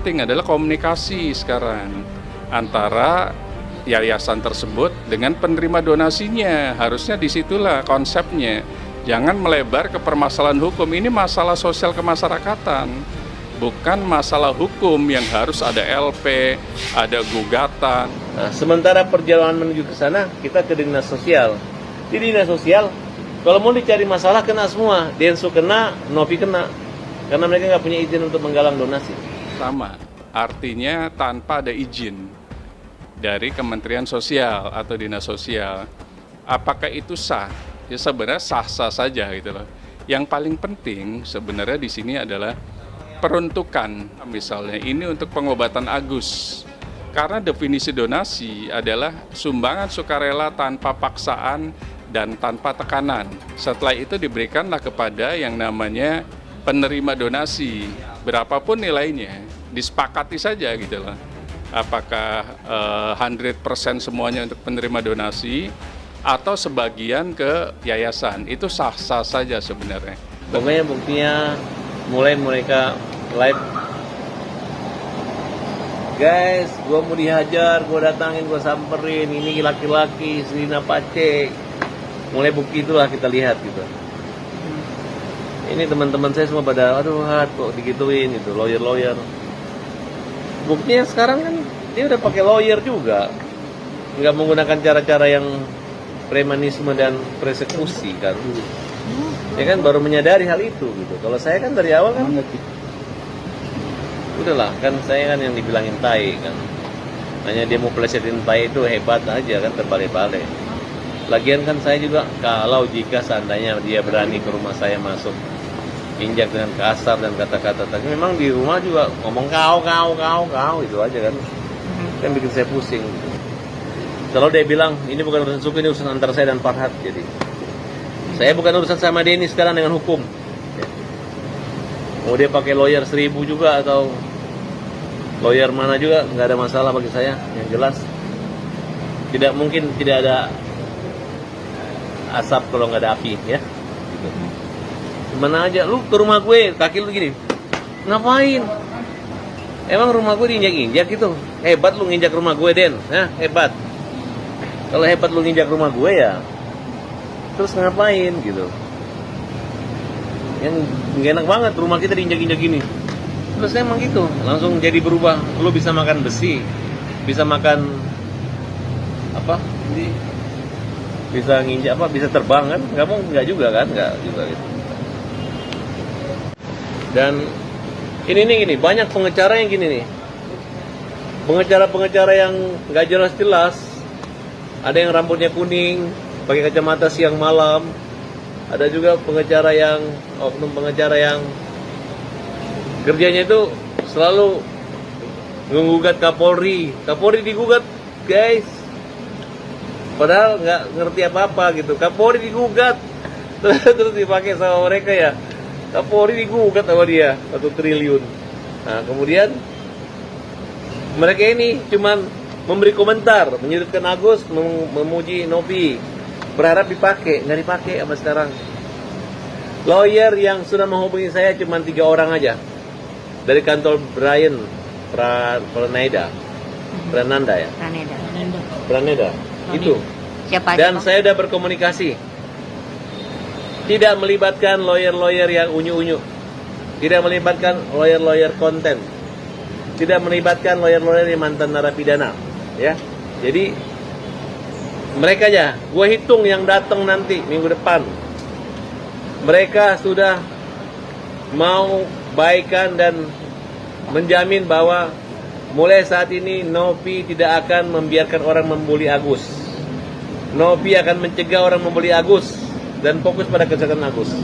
penting adalah komunikasi sekarang antara yayasan tersebut dengan penerima donasinya. Harusnya disitulah konsepnya. Jangan melebar ke permasalahan hukum. Ini masalah sosial kemasyarakatan, bukan masalah hukum yang harus ada LP, ada gugatan. Nah, sementara perjalanan menuju ke sana, kita ke dinas sosial. Di dinas sosial, kalau mau dicari masalah kena semua. Densu kena, Novi kena. Karena mereka nggak punya izin untuk menggalang donasi. Sama, artinya tanpa ada izin dari Kementerian Sosial atau Dinas Sosial. Apakah itu sah? Ya sebenarnya sah-sah saja gitu loh. Yang paling penting sebenarnya di sini adalah peruntukan. Misalnya ini untuk pengobatan Agus. Karena definisi donasi adalah sumbangan sukarela tanpa paksaan dan tanpa tekanan. Setelah itu diberikanlah kepada yang namanya penerima donasi. Berapapun nilainya, disepakati saja gitu loh. Apakah 100% semuanya untuk penerima donasi atau sebagian ke yayasan, itu sah-sah saja sebenarnya. Pokoknya buktinya mulai mereka live, guys, gue mau dihajar, gue datangin, gue samperin, ini laki-laki, Selina Pace. Mulai bukti itulah kita lihat gitu. Ini teman-teman saya semua pada, aduh kok digituin gitu, lawyer. Buktinya sekarang kan dia udah pakai lawyer juga, nggak menggunakan cara-cara yang premanisme dan persekusi kan. Ya kan baru menyadari hal itu gitu. Kalau saya kan dari awal kan udahlah kan, saya kan yang dibilangin tai kan. Hanya dia mau plesetin tai itu hebat aja kan, terbalik-balik. Lagian kan saya juga, kalau jika seandainya dia berani ke rumah saya masuk, injak dengan kasar dan kata-kata, tapi memang di rumah juga ngomong kau itu aja kan. Kan bikin saya pusing gitu. Kalau dia bilang, ini bukan urusan suku, ini urusan antara saya dan Farhad. Jadi, saya bukan urusan sama Denny sekarang dengan hukum. Mau dia pakai lawyer 1000 juga, atau lawyer mana juga, nggak ada masalah bagi saya. Yang jelas, tidak mungkin tidak ada asap kalau nggak ada api, ya. Gitu. Gimana aja, lu ke rumah gue, kaki lu gini, ngapain? Emang rumah gue diinjak-injak gitu? Hebat lu nginjak rumah gue, Den. Hah, hebat. Kalau hebat lu nginjak rumah gue ya, terus ngapain gitu? Yang gak enak banget rumah kita diinjak-injak gini. Terus emang gitu, langsung jadi berubah. Lu bisa makan besi, bisa makan apa? Bisa nginjak apa? Bisa terbang kan? Nggak juga kan? Nggak juga gitu. Dan ini nih gini, banyak pengecara yang gini nih. Pengecara yang nggak jelas-jelas. Ada yang rambutnya kuning, pakai kacamata siang malam. Ada juga oknum pengecara yang kerjanya itu selalu menggugat Kapolri. Kapolri digugat, guys. Padahal nggak ngerti apa-apa gitu. Kapolri digugat, terus dipakai sama mereka ya. Kapolri digugat sama dia 1 triliun. Nah kemudian mereka ini cuman memberi komentar, menyudutkan Agus, memuji Novi, berharap dipakai, nggak dipakai sama sekarang. Lawyer yang sudah menghubungi saya cuma 3 orang aja dari kantor Brian Prananda ya. Praneda. Itu. Siapa aja, Dan Bang? saya sudah berkomunikasi. Tidak melibatkan lawyer-lawyer yang unyu-unyu. Tidak melibatkan lawyer-lawyer konten. Tidak melibatkan lawyer-lawyer yang mantan narapidana. Ya, jadi mereka aja, gue hitung yang datang nanti minggu depan, mereka sudah mau baikan dan menjamin bahwa mulai saat ini Novi tidak akan membiarkan orang membuli Agus. Novi akan mencegah orang membuli Agus dan fokus pada kesehatan Agus.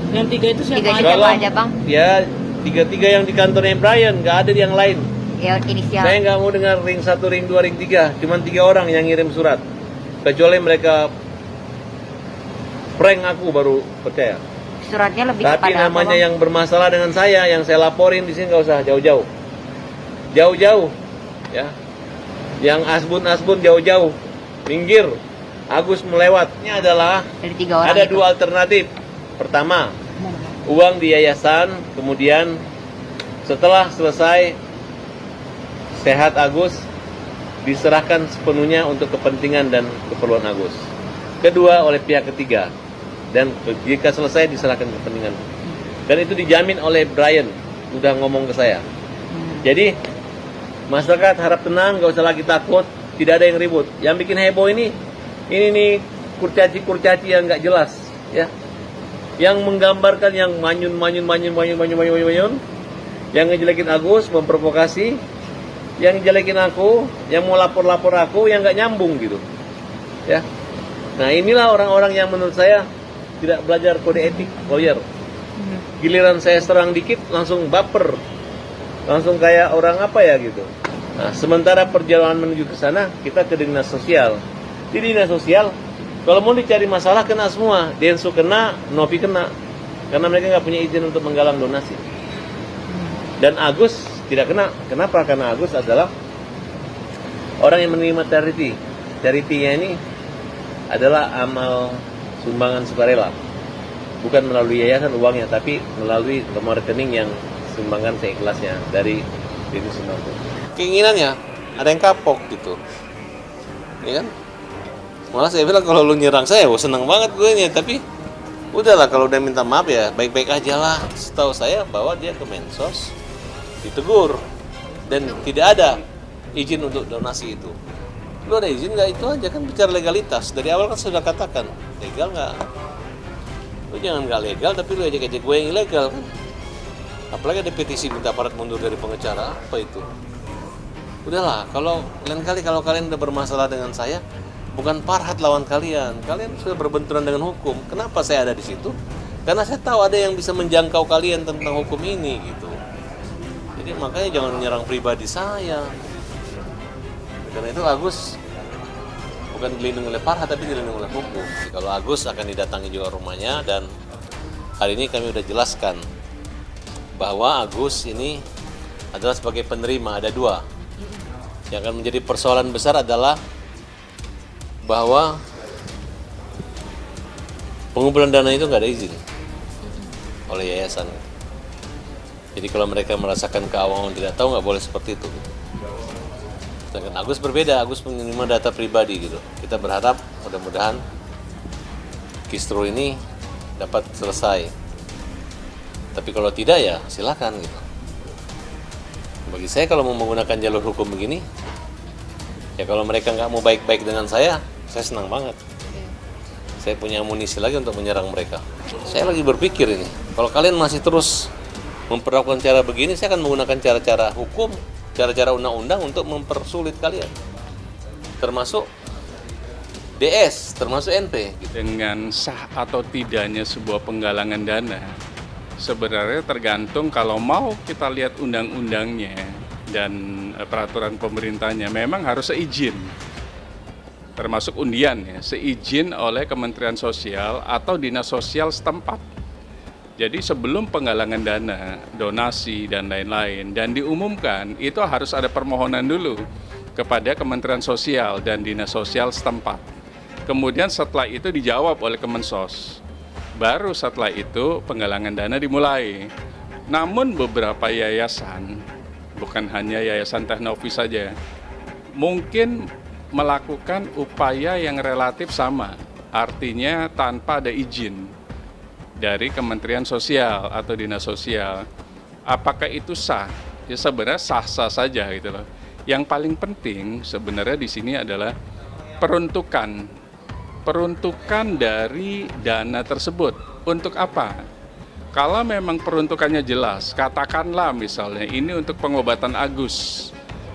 Yang 3 itu siapa Tiga aja? siapa aja, Bang? Ya, 3 yang di kantornya Brian, nggak ada yang lain. Ya, inisial. Saya nggak mau dengar ring 1, ring 2, ring 3. Cuman 3 orang yang ngirim surat. Kecuali mereka prank aku baru percaya. Suratnya lebih Tapi kepada namanya apa, Bang? yang bermasalah dengan saya, yang saya laporin di sini nggak usah jauh-jauh. Jauh-jauh, ya. Yang asbun jauh-jauh, minggir. Agus melewatnya adalah Dari 3 orang ada itu. 2 alternatif. Pertama, uang di yayasan, kemudian setelah selesai sehat Agus diserahkan sepenuhnya untuk kepentingan dan keperluan Agus. Kedua, oleh pihak ketiga. Dan jika selesai diserahkan kepentingan. Dan itu dijamin oleh Brian, udah ngomong ke saya. Jadi masyarakat harap tenang, gak usah lagi takut, tidak ada yang ribut. Yang bikin heboh ini nih kurcaci yang nggak jelas, ya. Yang menggambarkan yang manyun, yang ngejelekin Agus, memprovokasi, yang jelekin aku, yang mau lapor aku, yang nggak nyambung gitu, ya. Nah inilah orang-orang yang menurut saya tidak belajar kode etik lawyer. Giliran saya serang dikit langsung baper, langsung kayak orang apa ya gitu. Nah, sementara perjalanan menuju ke sana kita ke dinas sosial. Di dinas sosial kalau mau dicari masalah kena semua, Densu kena, Novi kena, karena mereka nggak punya izin untuk menggalang donasi. Dan Agus tidak kena. Kenapa? Karena Agus adalah orang yang menerima charity. Charity-nya ini adalah amal sumbangan sukarela. Bukan melalui yayasan uangnya, tapi melalui nomor rekening yang sumbangan seikhlasnya dari diri sembako. Keinginannya ada yang kapok gitu, ya kan? Malah saya bilang kalau lu nyerang saya, senang banget gue nya, tapi udahlah kalau udah minta maaf ya baik-baik aja lah. Setahu saya bahwa dia ke Mensos ditegur dan tidak ada izin untuk donasi itu. Lu ada izin nggak? Itu aja kan bicara legalitas. Dari awal kan sudah katakan legal nggak? Lu jangan nggak legal tapi lu ejek-ejek gue yang ilegal kan? Apalagi ada petisi minta aparat mundur dari pengacara, apa itu? Udahlah, kalau lain kali kalau kalian udah bermasalah dengan saya, bukan Farhad lawan kalian. Kalian sudah berbenturan dengan hukum. Kenapa saya ada di situ? Karena saya tahu ada yang bisa menjangkau kalian tentang hukum ini gitu. Jadi makanya jangan menyerang pribadi saya. Karena itu Agus bukan dilindungi oleh Farhad tapi dilindungi oleh hukum. Kalau Agus akan didatangi juga rumahnya, dan hari ini kami sudah jelaskan bahwa Agus ini adalah sebagai penerima, ada dua. Yang akan menjadi persoalan besar adalah bahwa pengumpulan dana itu nggak ada izin oleh yayasan. Jadi kalau mereka merasakan keawaman tidak tahu, nggak boleh seperti itu. Sedangkan Agus berbeda, Agus menerima data pribadi gitu. Kita berharap mudah-mudahan kisru ini dapat selesai. Tapi kalau tidak ya silakan gitu. Bagi saya kalau mau menggunakan jalur hukum begini, ya kalau mereka nggak mau baik-baik dengan saya senang banget. Saya punya amunisi lagi untuk menyerang mereka. Saya lagi berpikir ini, kalau kalian masih terus memperlakukan cara begini, saya akan menggunakan cara-cara hukum, cara-cara undang-undang untuk mempersulit kalian. Termasuk DS, termasuk NP. Dengan sah atau tidaknya sebuah penggalangan dana, sebenarnya tergantung kalau mau kita lihat undang-undangnya dan peraturan pemerintahnya, memang harus seizin. Termasuk undian ya, seizin oleh Kementerian Sosial atau Dinas Sosial setempat. Jadi sebelum penggalangan dana, donasi dan lain-lain dan diumumkan, itu harus ada permohonan dulu kepada Kementerian Sosial dan Dinas Sosial setempat. Kemudian setelah itu dijawab oleh Kemensos. Baru setelah itu penggalangan dana dimulai. Namun beberapa yayasan, bukan hanya Yayasan Teh Novi saja, mungkin melakukan upaya yang relatif sama, artinya tanpa ada izin dari Kementerian Sosial atau Dinas Sosial. Apakah itu sah? Ya sebenarnya sah-sah saja gitu loh. Yang paling penting sebenarnya di sini adalah peruntukan dari dana tersebut. Untuk apa? Kalau memang peruntukannya jelas, katakanlah misalnya ini untuk pengobatan Agus.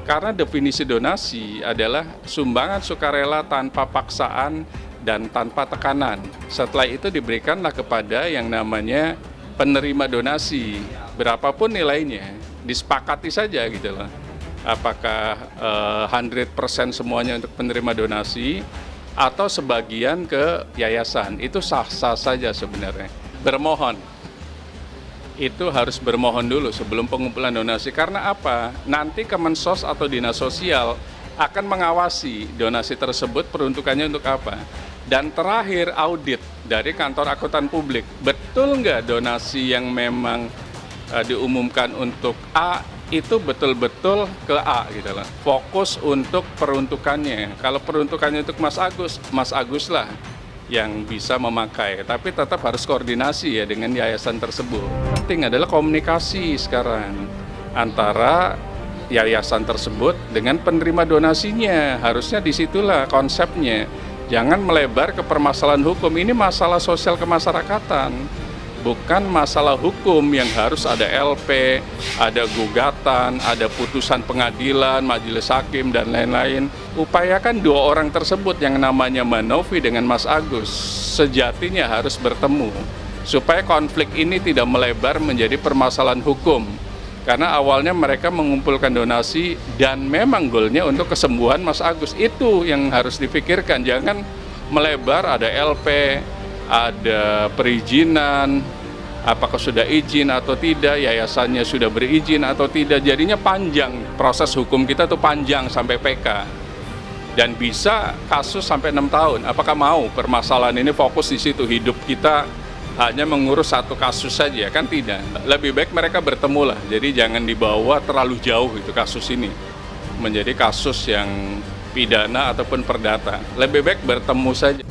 Karena definisi donasi adalah sumbangan sukarela tanpa paksaan dan tanpa tekanan. Setelah itu diberikanlah kepada yang namanya penerima donasi. Berapapun nilainya, disepakati saja gitu loh. Apakah 100% semuanya untuk penerima donasi atau sebagian ke yayasan. Itu sah-sah saja sebenarnya. Bermohon. Itu harus bermohon dulu sebelum pengumpulan donasi. Karena apa? Nanti Kemensos atau Dinas Sosial akan mengawasi donasi tersebut peruntukannya untuk apa. Dan terakhir audit dari kantor akuntan publik. Betul nggak donasi yang memang diumumkan untuk A itu betul-betul ke A gitu loh. Fokus untuk peruntukannya. Kalau peruntukannya untuk Mas Agus lah yang bisa memakai. Tapi tetap harus koordinasi ya dengan yayasan tersebut. Penting adalah komunikasi sekarang antara yayasan tersebut dengan penerima donasinya. Harusnya disitulah konsepnya. Jangan melebar ke permasalahan hukum. Ini masalah sosial kemasyarakatan. Bukan masalah hukum yang harus ada LP, ada gugatan, ada putusan pengadilan, majelis hakim, dan lain-lain. Upayakan dua orang tersebut yang namanya Manovi dengan Mas Agus sejatinya harus bertemu supaya konflik ini tidak melebar menjadi permasalahan hukum. Karena awalnya mereka mengumpulkan donasi dan memang goalnya untuk kesembuhan Mas Agus. Itu yang harus dipikirkan, jangan melebar ada LP, ada perizinan, apakah sudah izin atau tidak, yayasannya sudah berizin atau tidak. Jadinya panjang, proses hukum kita tuh panjang sampai PK. Dan bisa kasus sampai 6 tahun. Apakah mau permasalahan ini fokus di situ, hidup kita hanya mengurus satu kasus saja? Kan tidak. Lebih baik mereka bertemu lah. Jadi jangan dibawa terlalu jauh itu kasus ini menjadi kasus yang pidana ataupun perdata. Lebih baik bertemu saja.